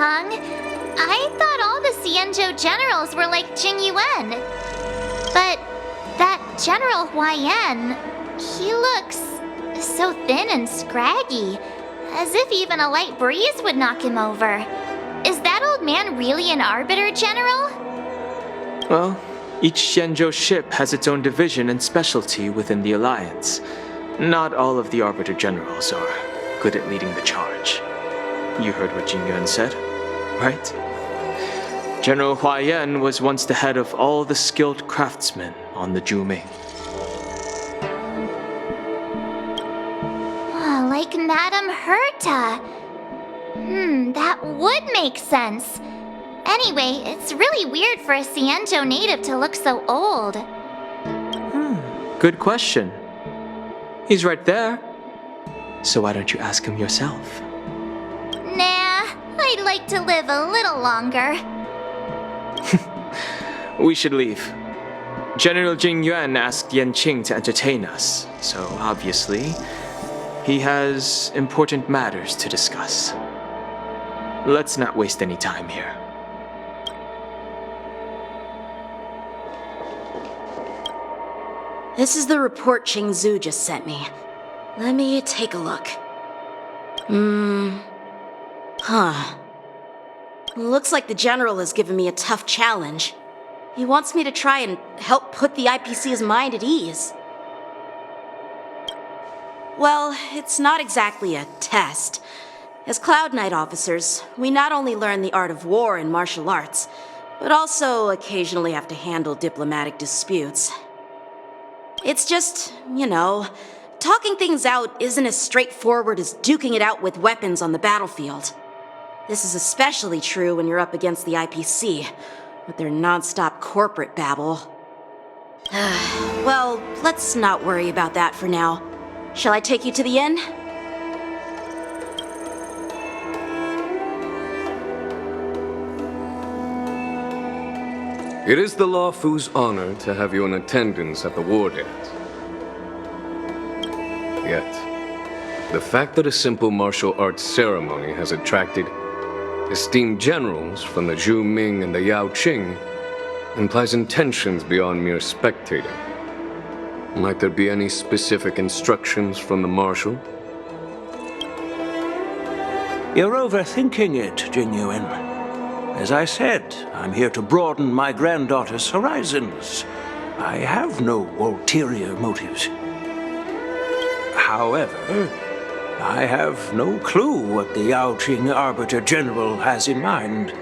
Hung. I thought all the Xianzhou generals were like Jing Yuan. But that General Huaiyan, he looks so thin and scraggy, as if even a light breeze would knock him over. Is that old man really an Arbiter General? Well, each Xianzhou ship has its own division and specialty within the Alliance. Not all of the Arbiter Generals are good at leading the charge. You heard what Jing Yuan said, right? General Huaiyan was once the head of all the skilled craftsmen on the Zhuming. Oh, like Madame Herta. That would make sense. Anyway, it's really weird for a Xianzhou native to look so old. Good question. He's right there. So why don't you ask him yourself? Nah, I'd like to live a little longer. We should leave. General Jing Yuan asked Yan Qing to entertain us, so obviously, he has important matters to discuss. Let's not waste any time here. This is the report Qingzu just sent me. Let me take a look. Looks like the General has given me a tough challenge. He wants me to try and help put the IPC's mind at ease. Well, it's not exactly a test. As Cloud Knight officers, we not only learn the art of war and martial arts, but also occasionally have to handle diplomatic disputes. It's just, talking things out isn't as straightforward as duking it out with weapons on the battlefield. This is especially true when you're up against the IPC, with their non-stop corporate babble. Well, let's not worry about that for now. Shall I take you to the inn? It is the Luofu's honor to have you in attendance at the war dance. Yet, the fact that a simple martial arts ceremony has attracted esteemed generals from the Zhu Ming and the Yao Qing implies intentions beyond mere spectating. Might there be any specific instructions from the Marshal? You're overthinking it, Jing Yuan. As I said, I'm here to broaden my granddaughter's horizons. I have no ulterior motives. However, I have no clue what the Yao Qing Arbiter General has in mind.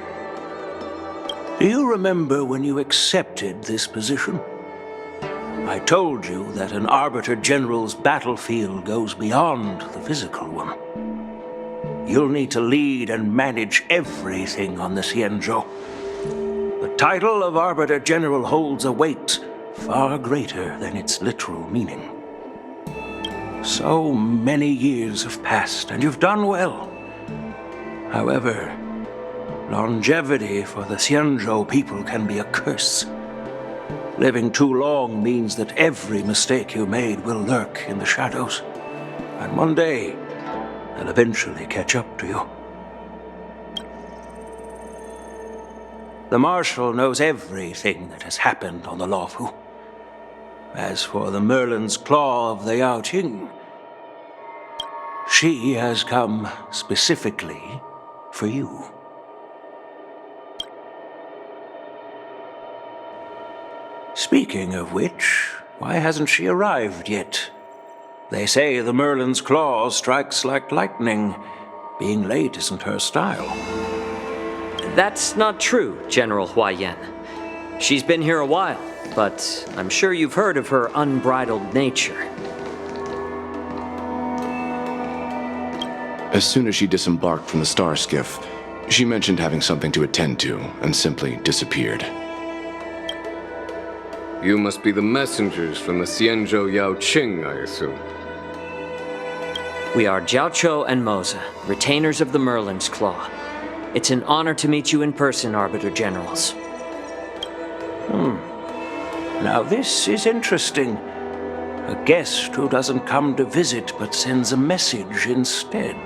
Do you remember when you accepted this position? I told you that an Arbiter General's battlefield goes beyond the physical one. You'll need to lead and manage everything on the Xianzhou. The title of Arbiter General holds a weight far greater than its literal meaning. So many years have passed, and you've done well. However, longevity for the Xianzhou people can be a curse. Living too long means that every mistake you made will lurk in the shadows. And one day, they'll eventually catch up to you. The Marshal knows everything that has happened on the Luofu. As for the Merlin's Claw of the Yao Qing, she has come specifically for you. Speaking of which, why hasn't she arrived yet? They say the Merlin's Claw strikes like lightning. Being late isn't her style. That's not true, General Huaiyan. She's been here a while, but I'm sure you've heard of her unbridled nature. As soon as she disembarked from the star skiff, she mentioned having something to attend to and simply disappeared. You must be the messengers from the Xianzhou Yao Qing, I assume. We are Jiaoqiu and Moza, retainers of the Merlin's Claw. It's an honor to meet you in person, Arbiter Generals. Now this is interesting. A guest who doesn't come to visit but sends a message instead.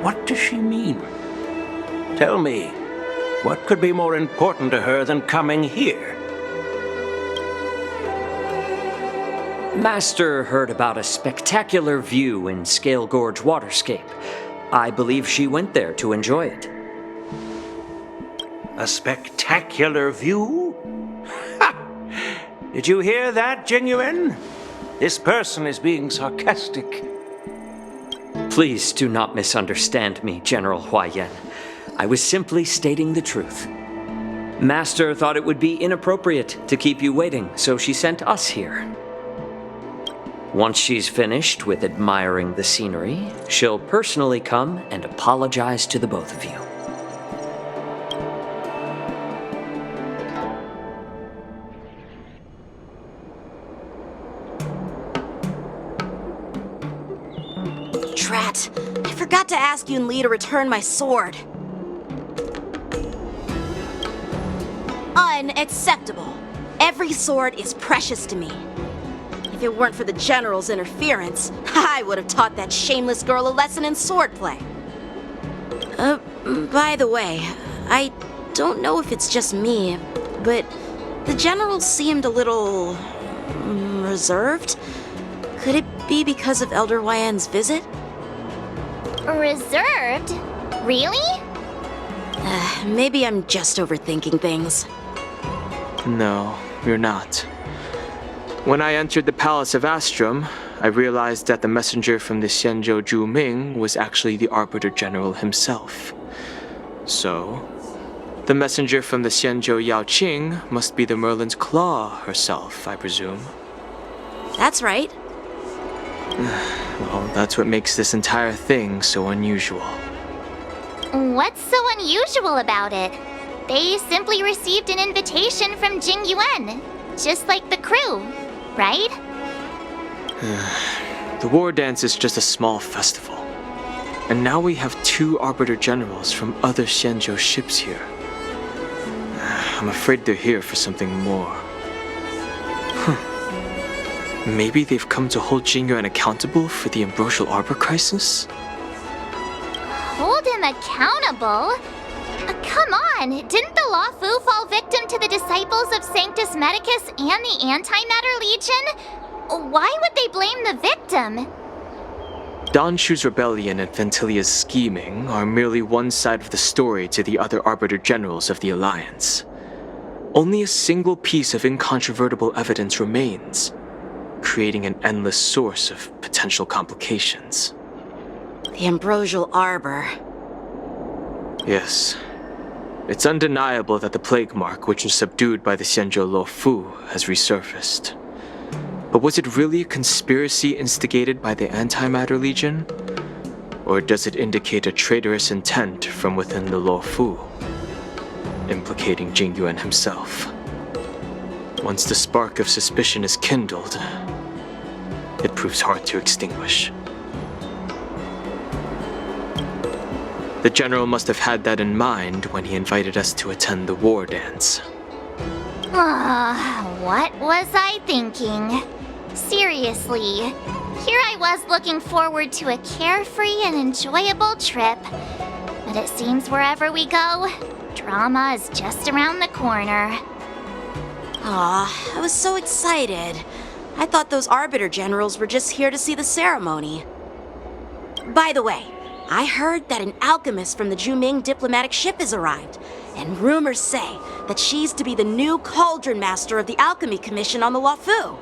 What does she mean? Tell me, what could be more important to her than coming here? Master heard about a spectacular view in Scale Gorge Waterscape. I believe she went there to enjoy it. A spectacular view? Ha! Did you hear that, Jingyuan? This person is being sarcastic. Please do not misunderstand me, General Huaiyan. I was simply stating the truth. Master thought it would be inappropriate to keep you waiting, so she sent us here. Once she's finished with admiring the scenery, she'll personally come and apologize to the both of you. Drat, I forgot to ask Yun Li to return my sword. Unacceptable. Every sword is precious to me. If it weren't for the General's interference, I would have taught that shameless girl a lesson in swordplay. By the way, I don't know if it's just me, but the General seemed a little reserved. Could it be because of Elder Huaiyan's visit? Reserved? Really? Maybe I'm just overthinking things. No, you're not. When I entered the Palace of Astrum, I realized that the messenger from the Xianzhou Zhu Ming was actually the Arbiter General himself. So, the messenger from the Xianzhou Yao Qing must be the Merlin's Claw herself, I presume. That's right. Well, that's what makes this entire thing so unusual. What's so unusual about it? They simply received an invitation from Jingyuan, just like the crew, right? The war dance is just a small festival. And now we have 2 Arbiter Generals from other Xianzhou ships here. I'm afraid they're here for something more. Maybe they've come to hold Jingyuan accountable for the Ambrosial Arbor crisis? Hold him accountable? Come on! Didn't the Law Fu fall victim to the disciples of Sanctus Medicus and the Antimatter Legion? Why would they blame the victim? Don Shu's rebellion and Ventilia's scheming are merely one side of the story to the other Arbiter Generals of the Alliance. Only a single piece of incontrovertible evidence remains, creating an endless source of potential complications. The Ambrosial Arbor. Yes. It's undeniable that the plague mark, which was subdued by the Xianzhou Lo Fu, has resurfaced. But was it really a conspiracy instigated by the Antimatter Legion? Or does it indicate a traitorous intent from within the Lo Fu, implicating Jingyuan himself? Once the spark of suspicion is kindled, it proves hard to extinguish. The General must have had that in mind when he invited us to attend the war dance. What was I thinking? Seriously, here I was looking forward to a carefree and enjoyable trip. But it seems wherever we go, drama is just around the corner. Aw, I was so excited. I thought those Arbiter Generals were just here to see the ceremony. By the way, I heard that an alchemist from the Zhuming diplomatic ship has arrived, and rumors say that she's to be the new Cauldron Master of the Alchemy Commission on the Lo Fu.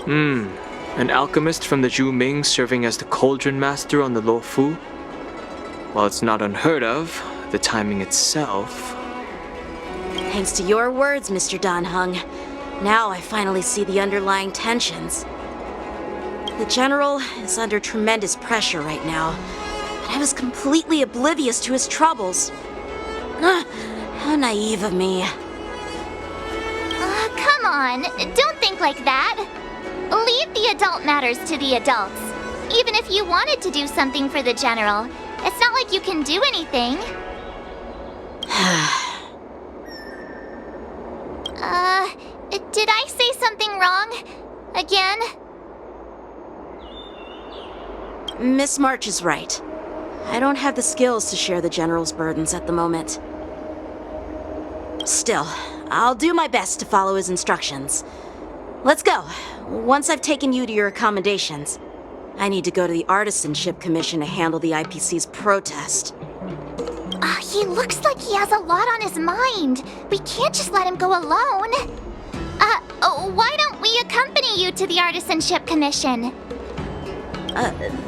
An alchemist from the Zhu Ming serving as the Cauldron Master on the Lo Fu? While it's not unheard of, the timing itself... Thanks to your words, Mr. Dan Heng. Now I finally see the underlying tensions. The General is under tremendous pressure right now, but I was completely oblivious to his troubles. How naive of me. Come on, don't think like that. Leave the adult matters to the adults. Even if you wanted to do something for the General, it's not like you can do anything. Did I say something wrong? Again? Miss March is right. I don't have the skills to share the General's burdens at the moment. Still, I'll do my best to follow his instructions. Let's go. Once I've taken you to your accommodations, I need to go to the Artisanship Commission to handle the IPC's protest. He looks like he has a lot on his mind. We can't just let him go alone. Why don't we accompany you to the Artisanship Commission?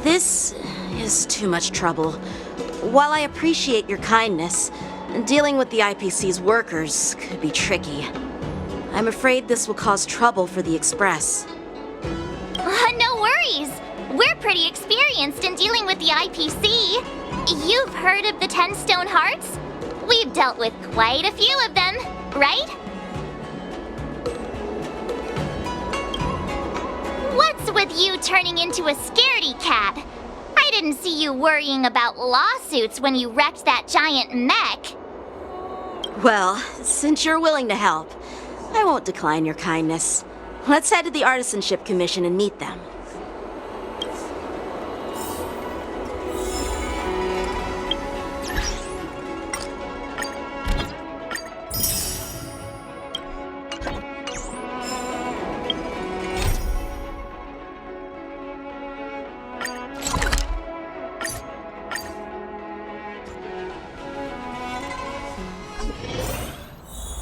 This is too much trouble. While I appreciate your kindness, dealing with the IPC's workers could be tricky. I'm afraid this will cause trouble for the Express. No worries. We're pretty experienced in dealing with the IPC. You've heard of the 10 Stone Hearts? We've dealt with quite a few of them, right? What's with you turning into a scaredy cat? I didn't see you worrying about lawsuits when you wrecked that giant mech. Well, since you're willing to help, I won't decline your kindness. Let's head to the Artisanship Commission and meet them.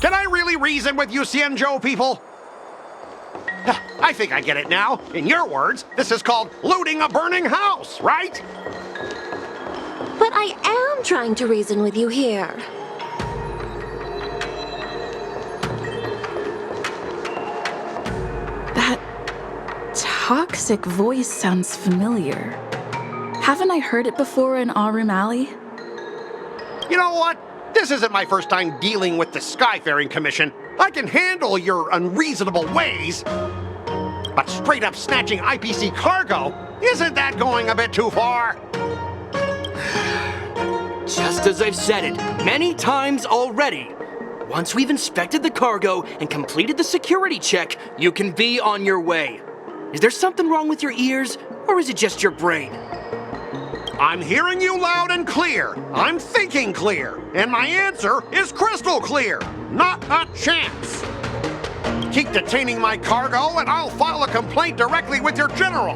Can I really reason with you Xianzhou people? I think I get it now. In your words, this is called looting a burning house, right? But I am trying to reason with you here. That toxic voice sounds familiar. Haven't I heard it before in Aurum Alley? You know what? This isn't my first time dealing with the Skyfaring Commission. I can handle your unreasonable ways. But straight up snatching IPC cargo, isn't that going a bit too far? Just as I've said it many times already. Once we've inspected the cargo and completed the security check, you can be on your way. Is there something wrong with your ears, or is it just your brain? I'm hearing you loud and clear. I'm thinking clear. And my answer is crystal clear. Not a chance. Keep detaining my cargo and I'll file a complaint directly with your general.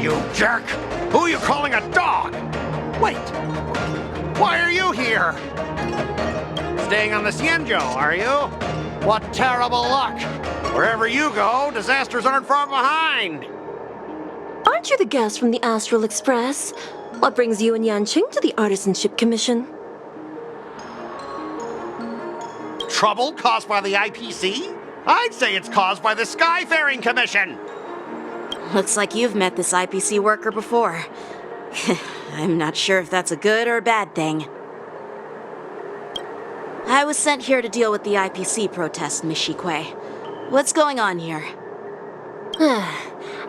You jerk! Who are you calling a dog? Wait, why are you here? Staying on the Xianzhou, are you? What terrible luck! Wherever you go, disasters aren't far behind. Aren't you the guest from the Astral Express? What brings you and Yanqing to the Artisanship Commission? Trouble caused by the IPC? I'd say it's caused by the Skyfaring Commission. Looks like you've met this IPC worker before. I'm not sure if that's a good or a bad thing. I was sent here to deal with the IPC protest, Miss Shikui. What's going on here?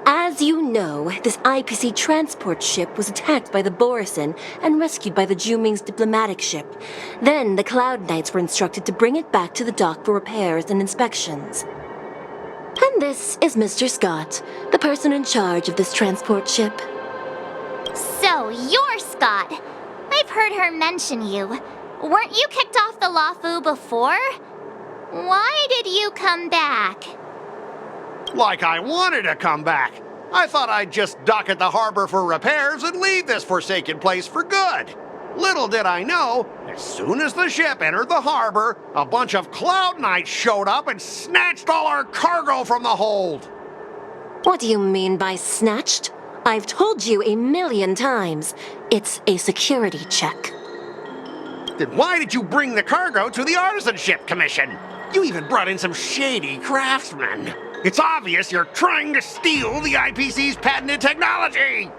As you know, this IPC transport ship was attacked by the Borisin and rescued by the Juming's diplomatic ship. Then the Cloud Knights were instructed to bring it back to the dock for repairs and inspections. And this is Mr. Scott, the person in charge of this transport ship. So, you're Scott. I've heard her mention you. Weren't you kicked off the Luofu before? Why did you come back? Like I wanted to come back. I thought I'd just dock at the harbor for repairs and leave this forsaken place for good. Little did I know, as soon as the ship entered the harbor, a bunch of Cloud Knights showed up and snatched all our cargo from the hold. What do you mean by snatched? I've told you 1,000,000 times. It's a security check. Then why did you bring the cargo to the Artisanship Commission? You even brought in some shady craftsmen. It's obvious you're trying to steal the IPC's patented technology!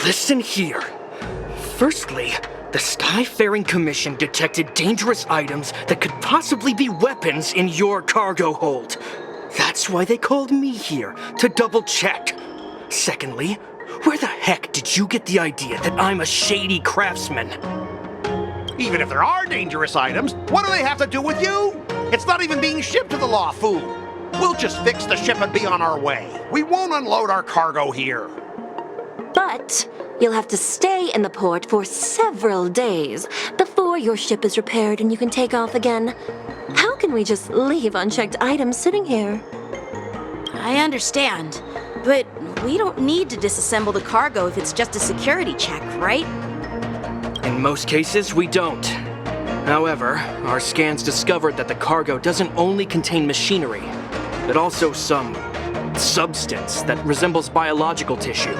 Listen here. Firstly, the Skyfaring Commission detected dangerous items that could possibly be weapons in your cargo hold. That's why they called me here, to double-check. Secondly, where the heck did you get the idea that I'm a shady craftsman? Even if there are dangerous items, what do they have to do with you? It's not even being shipped to the Luofu. We'll just fix the ship and be on our way. We won't unload our cargo here. But you'll have to stay in the port for several days before your ship is repaired and you can take off again. How can we just leave unchecked items sitting here? I understand, but we don't need to disassemble the cargo if it's just a security check, right? In most cases, we don't. However, our scans discovered that the cargo doesn't only contain machinery, but also some substance that resembles biological tissue.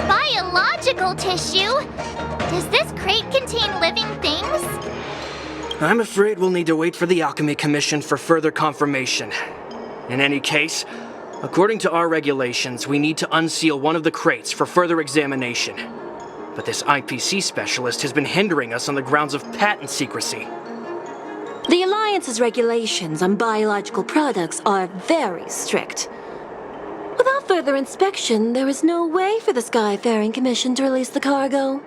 Biological tissue? Does this crate contain living things? I'm afraid we'll need to wait for the Alchemy Commission for further confirmation. In any case, according to our regulations, we need to unseal one of the crates for further examination. But this IPC specialist has been hindering us on the grounds of patent secrecy. The Alliance's regulations on biological products are very strict. Without further inspection, there is no way for the Skyfaring Commission to release the cargo.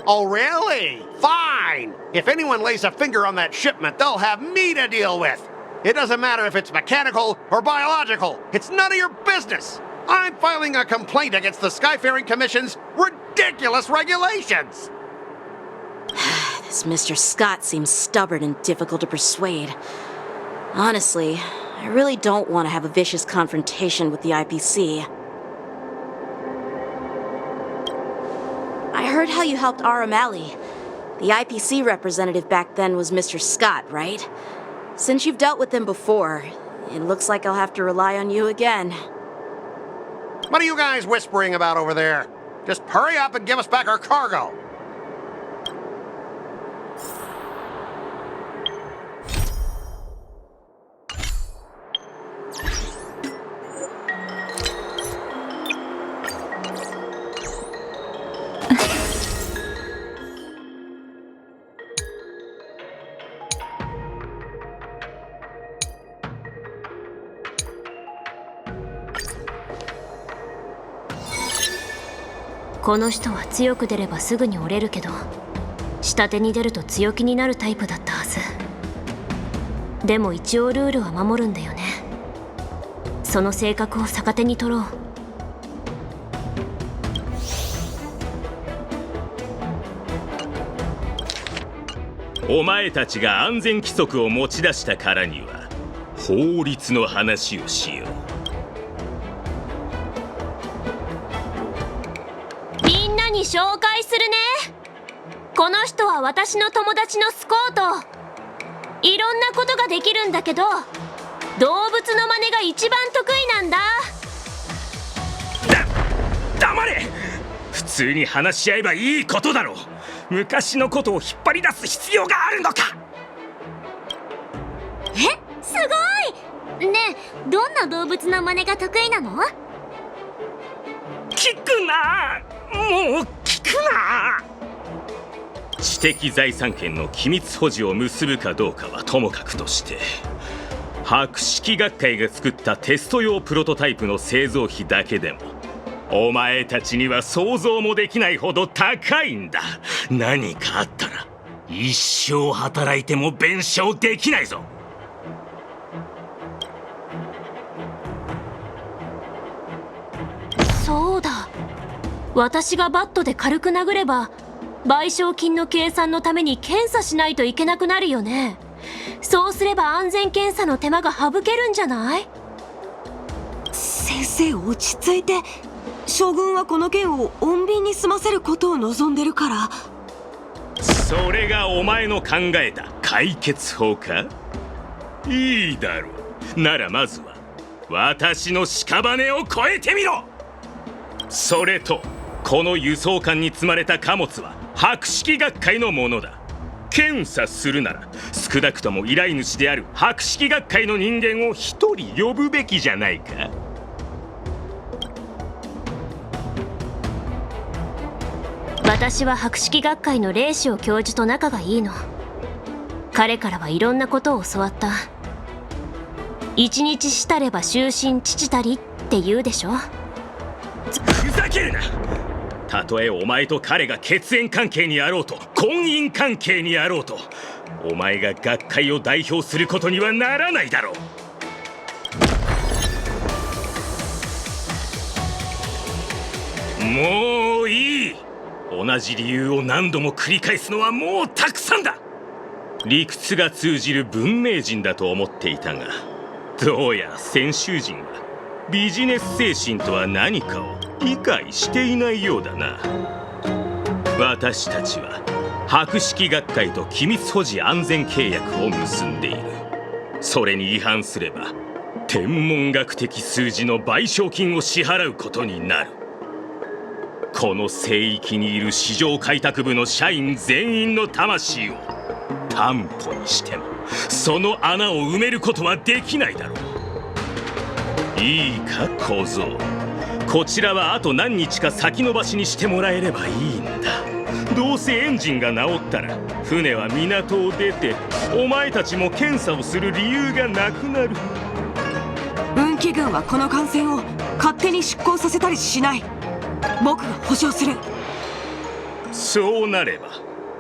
Oh, really? Fine! If anyone lays a finger on that shipment, they'll have me to deal with. It doesn't matter if it's mechanical or biological. It's none of your business. I'm filing a complaint against the Skyfaring Commission's ridiculous regulations. This Mr. Scott seems stubborn and difficult to persuade. Honestly, I really don't want to have a vicious confrontation with the IPC. I heard how you helped Aurum Alley. The IPC representative back then was Mr. Scott, right? Since you've dealt with him before, it looks like I'll have to rely on you again. What are you guys whispering about over there? Just hurry up and give us back our cargo.「この人は強く出ればすぐに折れるけど、下手に出ると強気になるタイプだったはず。でも一応ルールは守るんだよね。その性格を逆手に取ろう。」お前たちが安全規則を持ち出したからには法律の話をしよう。みんなに紹介するね。この人は私の友達のスコート。いろんなことができるんだけど、動物の真似が一番得意なんだ。黙れ！普通に話し合えばいいことだろう。昔のことを引っ張り出す必要があるのか。え、すごい！ねえ、どんな動物の真似が得意なの？聞くな！もう聞くな！知的財産権の機密保持を結ぶかどうかはともかくとして、博識学会が作ったテスト用プロトタイプの製造費だけでもお前たちには想像もできないほど高いんだ。何かあったら一生働いても弁償できないぞ。そうだ、私がバットで軽く殴れば賠償金の計算のために検査しないといけなくなるよね。そうすれば安全検査の手間が省けるんじゃない？先生、落ち着いて。将軍はこの件を穏便に済ませることを望んでるから。それがお前の考えた解決法か？いいだろう。ならまずは私の屍を越えてみろ。それとこの輸送艦に積まれた貨物は博識学会のものだ。検査するなら少なくとも依頼主である博識学会の人間を一人呼ぶべきじゃないか。私は博識学会の霊視教授と仲がいいの。彼からはいろんなことを教わった。一日したれば終身父たりって言うでしょ。ふざけるな。たとえお前と彼が血縁関係にあろうと婚姻関係にあろうと、お前が学会を代表することにはならないだろう。もういい。同じ理由を何度も繰り返すのはもうたくさんだ。理屈が通じる文明人だと思っていたが、どうやら先週人はビジネス精神とは何かを理解していないようだな。私たちは博識学会と機密保持安全契約を結んでいる。それに違反すれば天文学的数字の賠償金を支払うことになる。この聖域にいる市場開拓部の社員全員の魂を担保にしてもその穴を埋めることはできないだろう。いいか小僧、こちらはあと何日か先延ばしにしてもらえればいいんだ。どうせエンジンが直ったら船は港を出てお前たちも検査をする理由がなくなる。運気軍はこの艦船を勝手に出港させたりしない。僕が保証する。そうなれば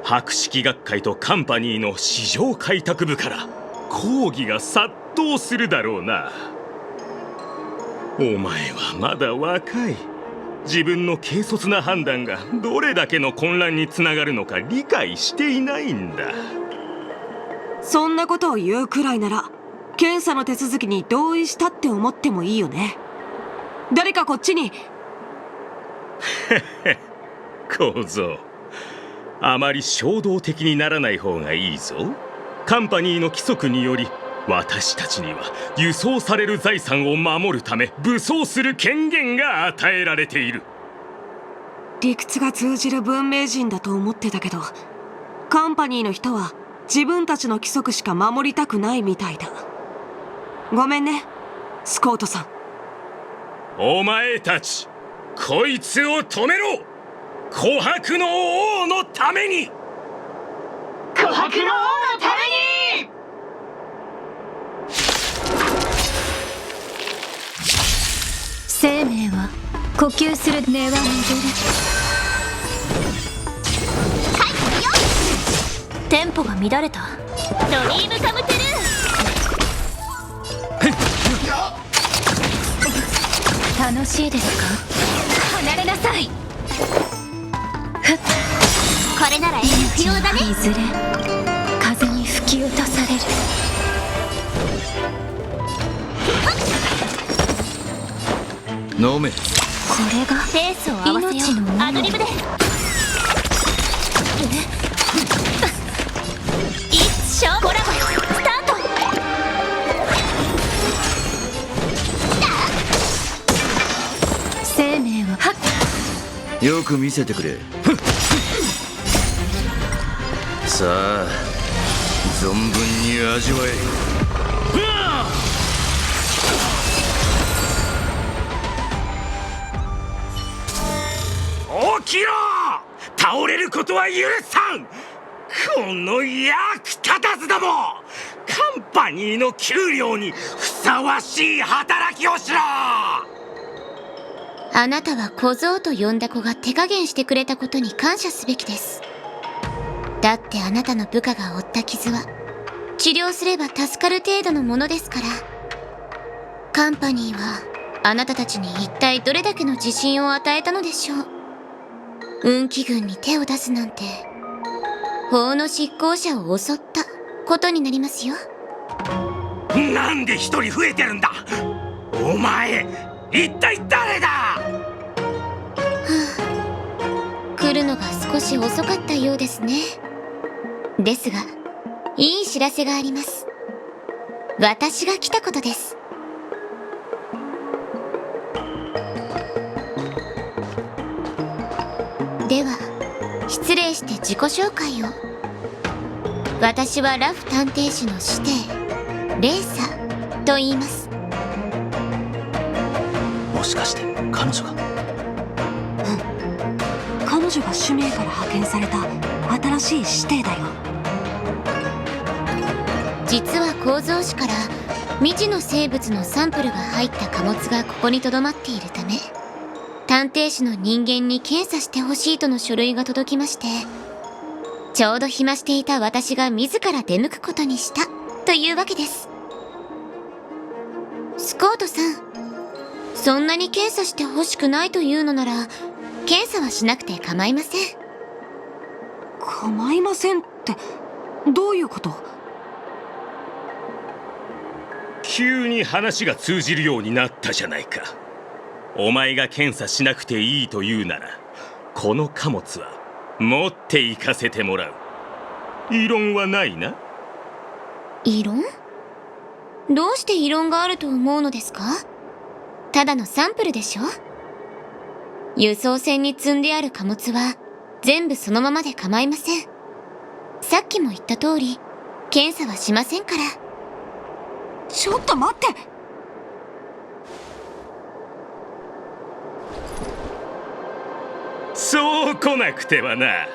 博識学会とカンパニーの市場開拓部から抗議が殺到するだろうな。お前はまだ若い。自分の軽率な判断がどれだけの混乱につながるのか理解していないんだ。そんなことを言うくらいなら検査の手続きに同意したって思ってもいいよね。誰かこっちに。小僧、あまり衝動的にならない方がいいぞ。カンパニーの規則により私たちには輸送される財産を守るため武装する権限が与えられている。理屈が通じる文明人だと思ってたけど、カンパニーの人は自分たちの規則しか守りたくないみたいだ。ごめんね、スコートさん。お前たち、こいつを止めろ。琥珀の王のために。琥珀の王のために。生命は呼吸する根は戻る。テンポが乱れた。ドリームカムトゥルー。楽しいですか？離れなさい。これなら必要だね。いずれ風に吹き落とされる。飲め。これがペースを合わせよう。アドリブで。一勝コラボスタート。生命はよく見せてくれ。さあ存分に味わえ。起きろ！倒れることは許さん！この役立たずども！カンパニーの給料にふさわしい働きをしろ！あなたは小僧と呼んだ子が手加減してくれたことに感謝すべきです。だってあなたの部下が負った傷は治療すれば助かる程度のものですから。カンパニーはあなたたちに一体どれだけの自信を与えたのでしょう。運気軍に手を出すなんて法の執行者を襲ったことになりますよ。なんで一人増えてるんだ？お前一体誰だ？来るのが少し遅かったようですね。ですがいい知らせがあります。私が来たことです。では失礼して自己紹介を。私はラフ探偵士の師弟レーサと言います。もしかして彼女が？彼女が使命から派遣された新しい師弟だよ。実は構造紙から未知の生物のサンプルが入った貨物がここに留まっているため、探偵士の人間に検査してほしいとの書類が届きまして、ちょうど暇していた私が自ら出向くことにしたというわけです。スコートさん、そんなに検査してほしくないというのなら検査はしなくて構いません。構いませんってどういうこと？急に話が通じるようになったじゃないか。お前が検査しなくていいと言うなら、この貨物は持って行かせてもらう。異論はないな？異論？どうして異論があると思うのですか？ただのサンプルでしょ。輸送船に積んである貨物は全部そのままで構いません。さっきも言った通り、検査はしませんから。ちょっと待って。そう来なくてはな。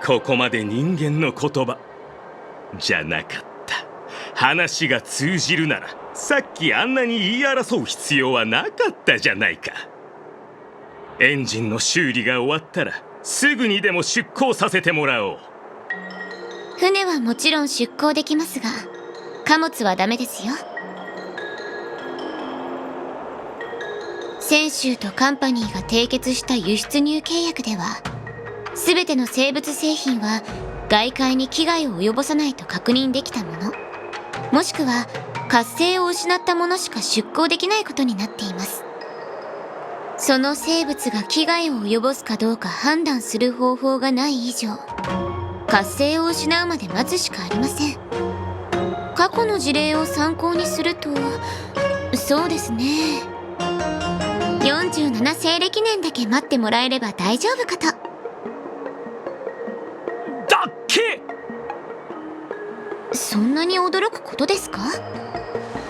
ここまで人間の言葉じゃなかった。話が通じるならさっきあんなに言い争う必要はなかったじゃないか。エンジンの修理が終わったらすぐにでも出港させてもらおう。船はもちろん出港できますが、貨物はダメですよ。泉州とカンパニーが締結した輸出入契約では、全ての生物製品は外界に危害を及ぼさないと確認できたもの、もしくは活性を失ったものしか出港できないことになっています。その生物が危害を及ぼすかどうか判断する方法がない以上、活性を失うまで待つしかありません。過去の事例を参考にすると、そうですね、47西暦年だけ待ってもらえれば大丈夫かと。だっけ？そんなに驚くことですか？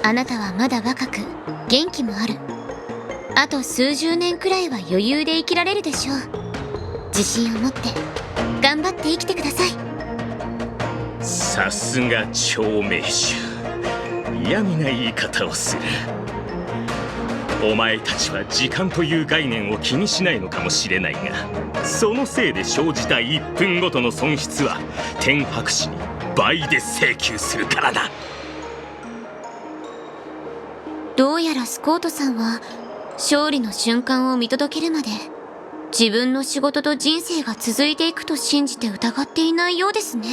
あなたはまだ若く元気もある。あと数十年くらいは余裕で生きられるでしょう。自信を持って頑張って生きてください。さすが長命種。嫌味な言い方をする。お前たちは時間という概念を気にしないのかもしれないが、そのせいで生じた1分ごとの損失は天白氏に倍で請求するからな。どうやらスコートさんは勝利の瞬間を見届けるまで自分の仕事と人生が続いていくと信じて疑っていないようですね。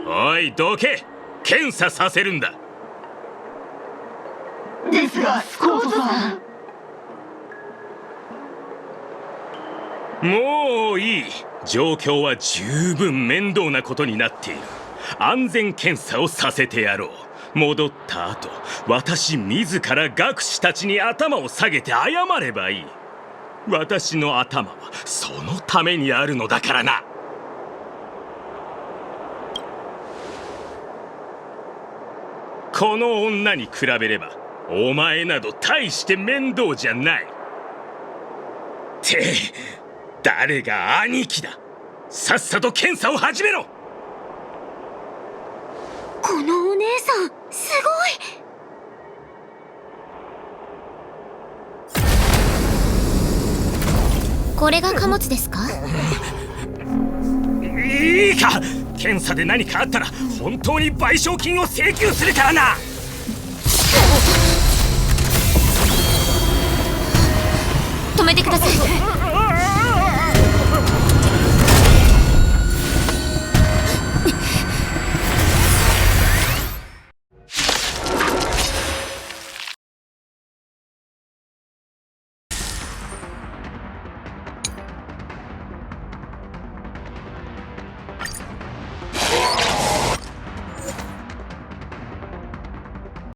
おい、どけ！検査させるんだ。ですが、スコートさん。もういい。状況は十分面倒なことになっている。安全検査をさせてやろう。戻った後、私自ら学士たちに頭を下げて謝ればいい。私の頭はそのためにあるのだからな。この女に比べればお前など大して面倒じゃない。って誰が兄貴だ。さっさと検査を始めろ。このお姉さんすごい。これが貨物ですか？いいか、検査で何かあったら本当に賠償金を請求するからな。止めてください。